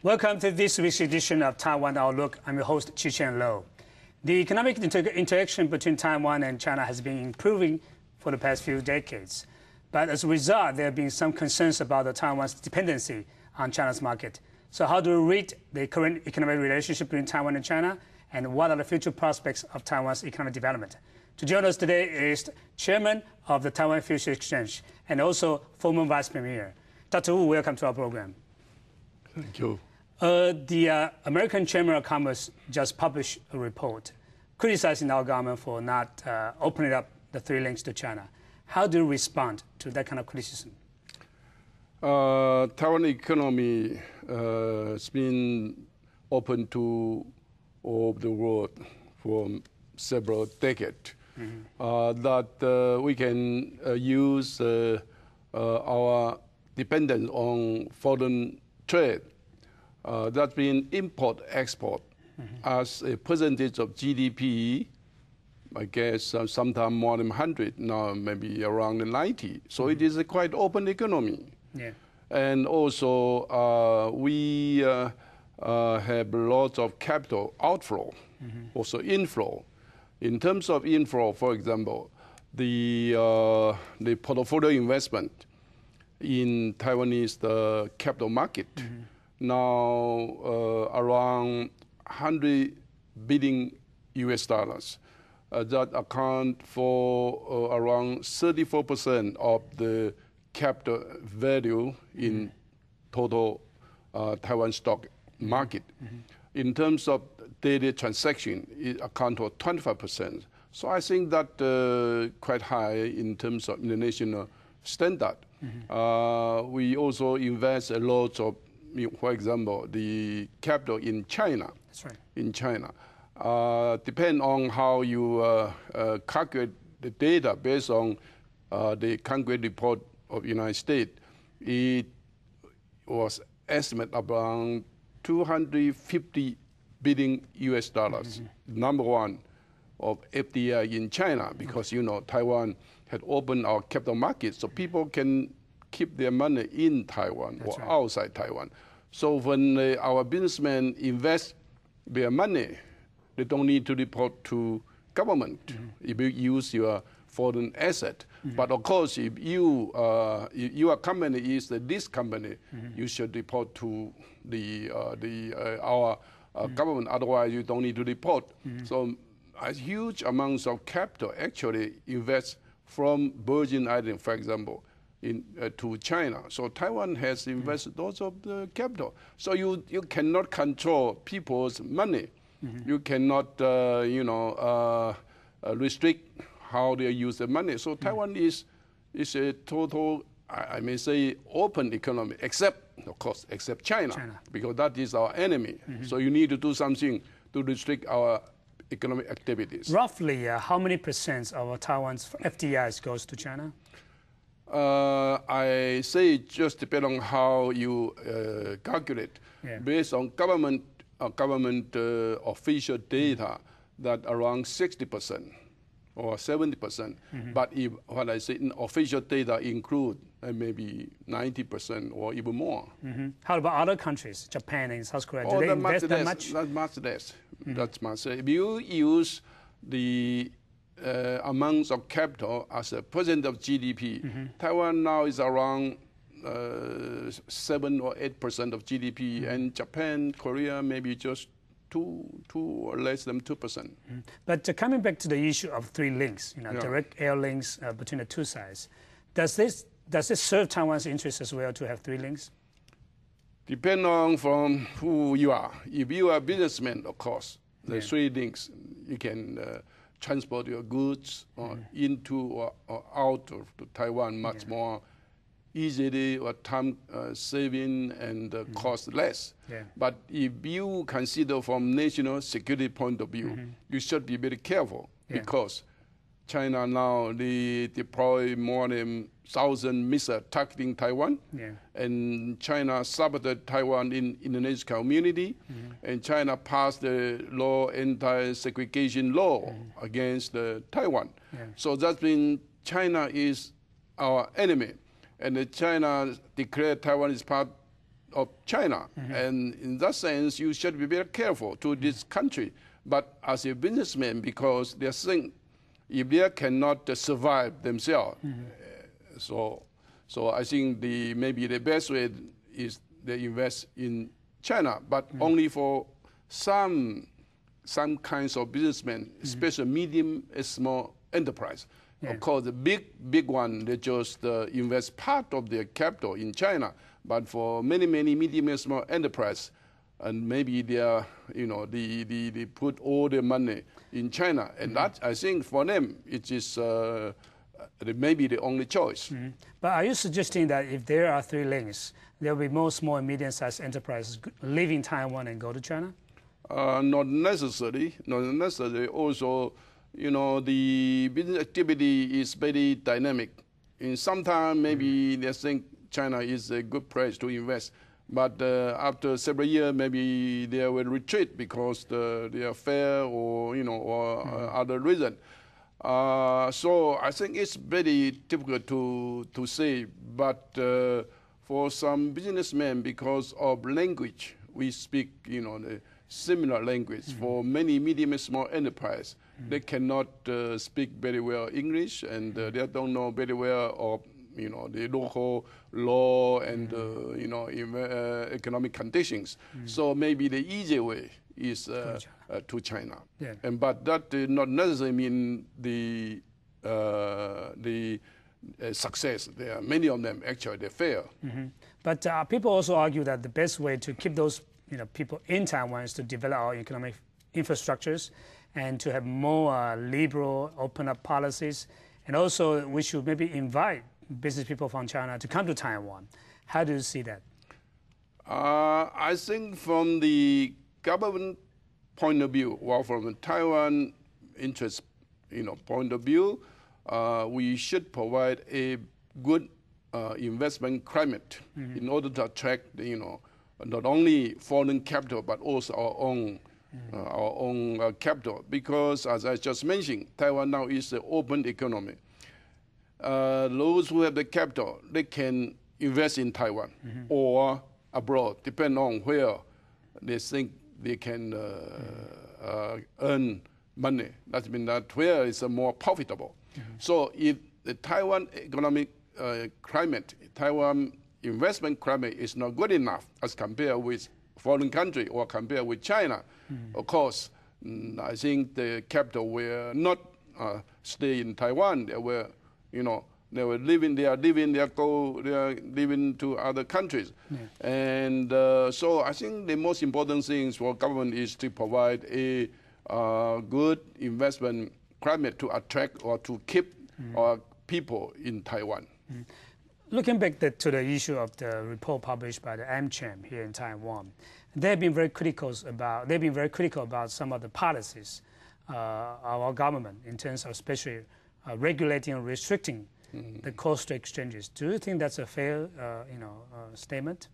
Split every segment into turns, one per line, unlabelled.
Welcome to this week's edition of Taiwan Outlook. I'm your host, Chi-Chen Lo. The economic interaction between Taiwan and China has been improving for the past few decades. But as a result, there have been some concerns about Taiwan's dependency on China's market. So how do we read the current economic relationship between Taiwan and China, and what are the future prospects of Taiwan's economic development? To join us today is Chairman of the Taiwan Futures Exchange and also former Vice Premier. Dr. Wu, welcome to our program.
Thank you.
The American Chamber of Commerce just published a report criticizing our government for not opening up the three links to China. How do you respond to that kind of criticism?
Taiwan economy has been open to all the world for several decades. That we can use our dependence on foreign trade. That's been import-export as a percentage of GDP, I guess sometime more than 100, now maybe around 90. So it is a quite open economy.
Yeah.
And also we have lots of capital outflow, also inflow. In terms of inflow, for example, the portfolio investment in Taiwanese capital market now around 100 billion US dollars. That account for around 34% of the capital value in total Taiwan stock market. In terms of daily transaction, it accounts for 25%. So I think that quite high in terms of international standard. We also invest a lot of, for example, the capital in China.
That's right.
In China. Depend on how you calculate the data based on the Congress report of United States. It was estimated around 250 billion US dollars. Number one of FDI in China, because you know Taiwan had opened our capital market, so people can keep their money in Taiwan or outside Taiwan. So when our businessmen invest their money, they don't need to report to government if you use your foreign asset. But of course, if your company is this company, you should report to our government. Otherwise, you don't need to report. So a huge amounts of capital actually invest from Virgin Islands, for example, to China. So Taiwan has invested lots of the capital. So you cannot control people's money. You cannot, restrict how they use the money. So Taiwan is a total, I may say, open economy, except, of course, except China. Because that is our enemy. So you need to do something to restrict our economic activities.
Roughly, how many % of Taiwan's FDIs goes to China?
I say it just depends on how you calculate. Based on government official data, that around 60% or 70%. But if what I say in official data include maybe 90% or even more.
How about other countries, Japan and South Korea? Do they invest that much?
That's much less. That's much less. If you use the amounts of capital as a percent of GDP, Taiwan now is around 7 or 8% of GDP, and Japan, Korea, maybe just 2 or less than 2%.
But coming back to the issue of three links, direct air links between the two sides, does this serve Taiwan's interest as well to have three links?
Depend on from who you are. If you are a businessman, of course, the three links, you can transport your goods into or out of Taiwan much more easily, or time saving and cost less. But if you consider from national security point of view, you should be very careful because China now they deploy more than 1,000 missiles targeting Taiwan, and China sabotaged Taiwan in Indonesian community, and China passed the law, anti-segregation law against Taiwan. So that's been China is our enemy. And China declared Taiwan is part of China. And in that sense, you should be very careful to this country. But as a businessman, because they think if they cannot survive themselves, so I think maybe the best way is they invest in China, but only for some kinds of businessmen, especially medium and small enterprise. Of course, the big one, they just invest part of their capital in China. But for many medium and small enterprise, and maybe they are, they put all their money in China, and that I think for them it is maybe the only choice.
But are you suggesting that if there are three links, there will be more small and medium-sized enterprises leaving Taiwan and go to China?
Not necessarily. Not necessarily. Also, the business activity is very dynamic. In some time, maybe they think China is a good place to invest. But after several years, maybe they will retreat because they are fair or, or other reason. So I think it's very difficult to say. But for some businessmen, because of language, we speak, the similar language. For many medium and small enterprise, they cannot speak very well English, and they don't know very well of the local law and economic conditions. So maybe the easy way is to China. But that does not necessarily mean the success. There are many of them actually they fail.
But people also argue that the best way to keep those people in Taiwan is to develop our economic infrastructures and to have more liberal, open-up policies. And also, we should maybe invite business people from China to come to Taiwan. How do you see that?
I think from the government point of view, or from the Taiwan interest point of view, we should provide a good investment climate in order to attract not only foreign capital but also our own capital. Because as I just mentioned, Taiwan now is an open economy. Those who have the capital, they can invest in Taiwan or abroad, depending on where they think they can earn money. That means that where is more profitable. So if the Taiwan economic climate, Taiwan investment climate is not good enough as compared with foreign country or compared with China, of course, I think the capital will not stay in Taiwan. They will, they were living, they are living to other countries. And so I think the most important thing for government is to provide a good investment climate to attract or to keep our people in Taiwan.
Looking back to the issue of the report published by the AmCham here in Taiwan, they've been very critical about some of the policies of our government in terms of especially regulating and restricting the coastal exchanges. Do you think that's a fair, statement?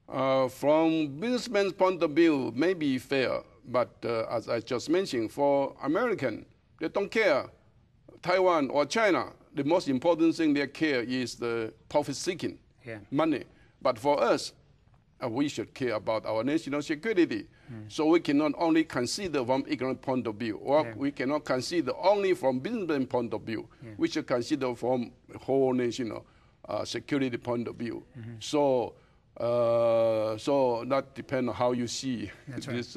From businessman's point of view, maybe fair, but as I just mentioned, for American, they don't care, Taiwan or China. The most important thing they care is the profit-seeking, money. But for us, we should care about our national security. So we cannot only consider from economic point of view, or we cannot consider only from business point of view. We should consider from whole national security point of view. So, so that depends on how you see this,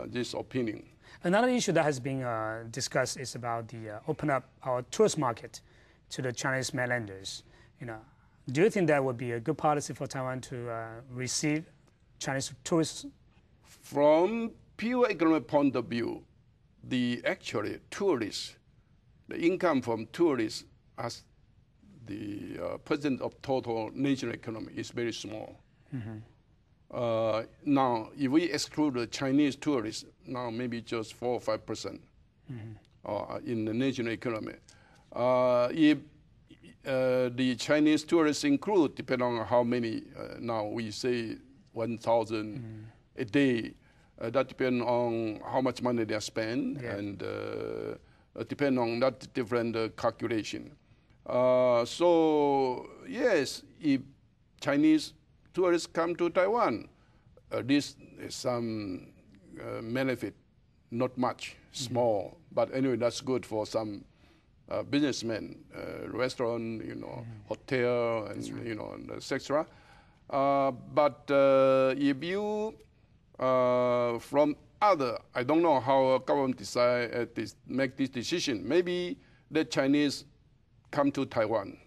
this opinion.
Another issue that has been discussed is about the open up our tourist market to the Chinese mainlanders. Do you think that would be a good policy for Taiwan to receive Chinese tourists?
From pure economic point of view, actually tourists, the income from tourists as the percent of total national economy is very small. Now, if we exclude the Chinese tourists, now maybe just 4 or 5% in the national economy. If the Chinese tourists include, depending on how many, now we say 1,000 a day, that depends on how much money they spend and depend on that different calculation. So yes, if Chinese tourists come to Taiwan. This is some benefit, not much, small, but anyway, that's good for some businessmen, restaurant, hotel, and etc. But if you from other, I don't know how government decide make this decision. Maybe the Chinese come to Taiwan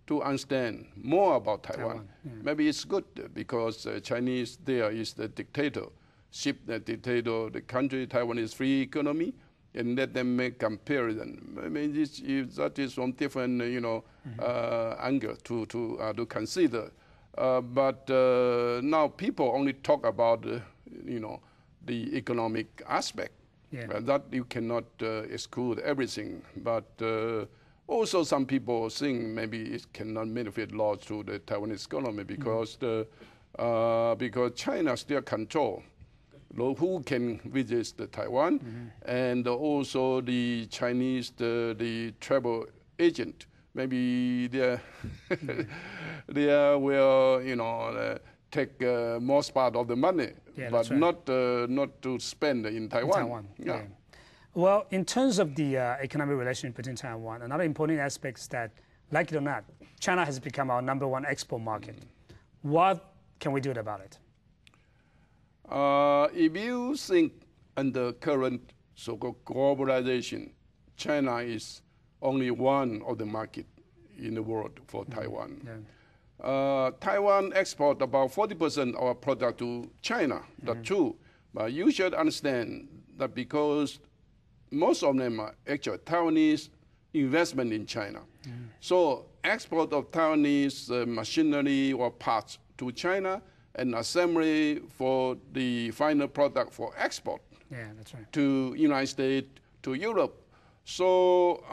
to understand more about Taiwan. Maybe it's good because Chinese there is the dictatorship, the dictator, the country, Taiwan is free economy, and let them make comparison. I mean, that is from different, angle to consider. But now people only talk about, the economic aspect. That you cannot exclude everything. But also some people think maybe it cannot benefit a lot to the Taiwanese economy because because China still control who can visit the Taiwan, and also the Chinese, the travel agent, maybe they will, take most part of the money, but not to spend in Taiwan.
Well, in terms of the economic relationship between Taiwan, another important aspect is that, like it or not, China has become our #1 export market. What can we do about it?
If you think under current so-called globalization, China is only one of the market in the world for Taiwan. Taiwan export about 40% of our product to China. That's true. But you should understand that because most of them are actually Taiwanese investment in China. So export of Taiwanese machinery or parts to China and assembly for the final product for export to United States, to Europe. So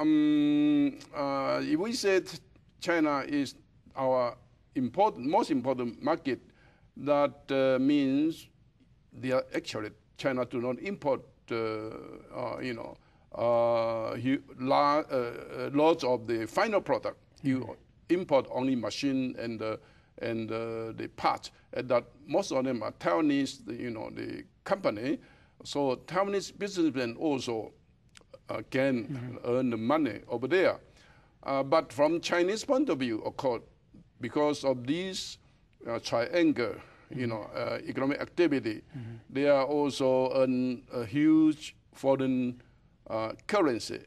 if we said China is our most important market, that means they are actually China do not import lots of the final product. You import only machine and the parts, and that most of them are Taiwanese, the company. So Taiwanese businessmen also can earn the money over there. But from Chinese point of view, of course, because of this triangle, economic activity, they are also earn a huge foreign currency,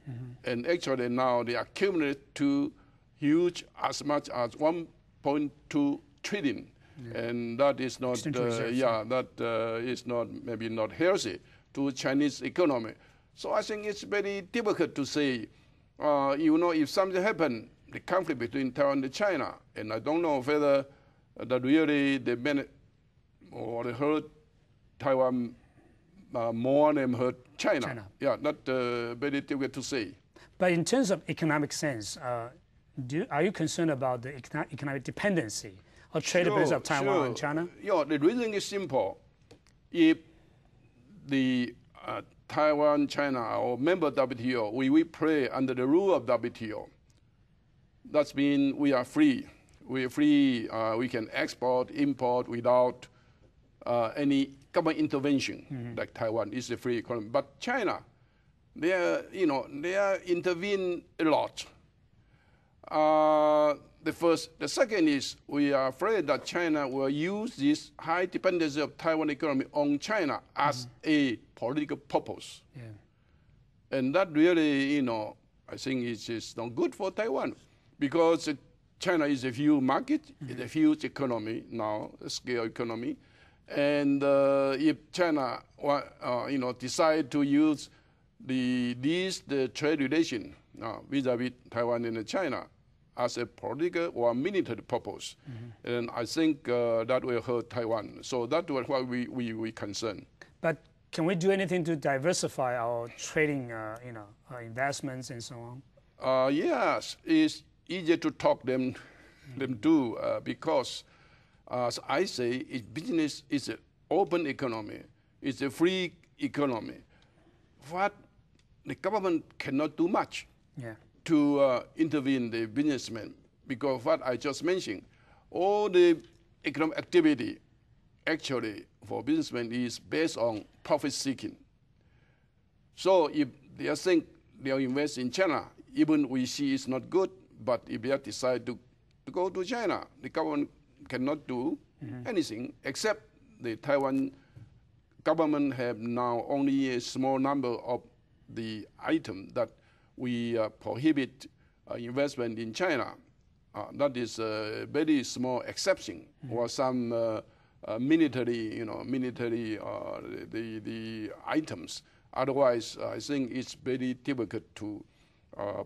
and actually now they accumulate to huge as much as 1.2 trillion, and that is not, is not maybe not healthy to Chinese economy. So I think it's very difficult to say, if something happened, the conflict between Taiwan and China, and I don't know whether that really they benefit or they hurt Taiwan more than hurt China. Yeah, not very difficult to say.
But in terms of economic sense, are you concerned about the economic dependency or trade balance of Taiwan and China?
Yeah, the reason is simple. If the Taiwan, China, or member of WTO, we play under the rule of WTO. That means we are free. We are free. We can export, import without any government intervention. Like Taiwan is a free economy, but China, they intervene a lot. The second is we are afraid that China will use this high dependency of Taiwan economy on China as a political purpose. And that really, I think is not good for Taiwan, because China is a huge market, it's a huge economy now, a scale economy. And if China, decide to use the trade relation vis-a-vis Taiwan and China as a political or military purpose, and I think that will hurt Taiwan. So that's what we concern.
But can we do anything to diversify our trading, investments and so on?
Yes, it's easier to talk them do because, as I say, business is an open economy. It's a free economy. What the government cannot do much to intervene the businessmen, because what I just mentioned, all the economic activity actually for businessmen is based on profit seeking. So if they think they'll invest in China, even we see it's not good, but if they decide to go to China, the government cannot do anything except the Taiwan government have now only a small number of the items that we prohibit investment in China. That is a very small exception, or some military, the items. Otherwise, I think it's very difficult to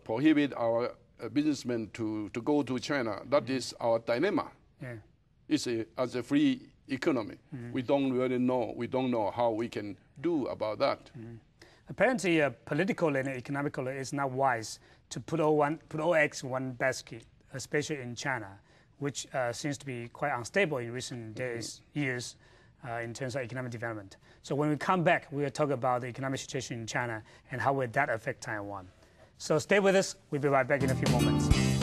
prohibit our businessmen to go to China. That is our dilemma.
Yeah.
It's as a free economy. We don't really know. We don't know how we can do about that.
Apparently, politically and economically, it's not wise to put all eggs in one basket, especially in China, which seems to be quite unstable in recent years in terms of economic development. So when we come back, we will talk about the economic situation in China and how will that affect Taiwan. So stay with us. We'll be right back in a few moments.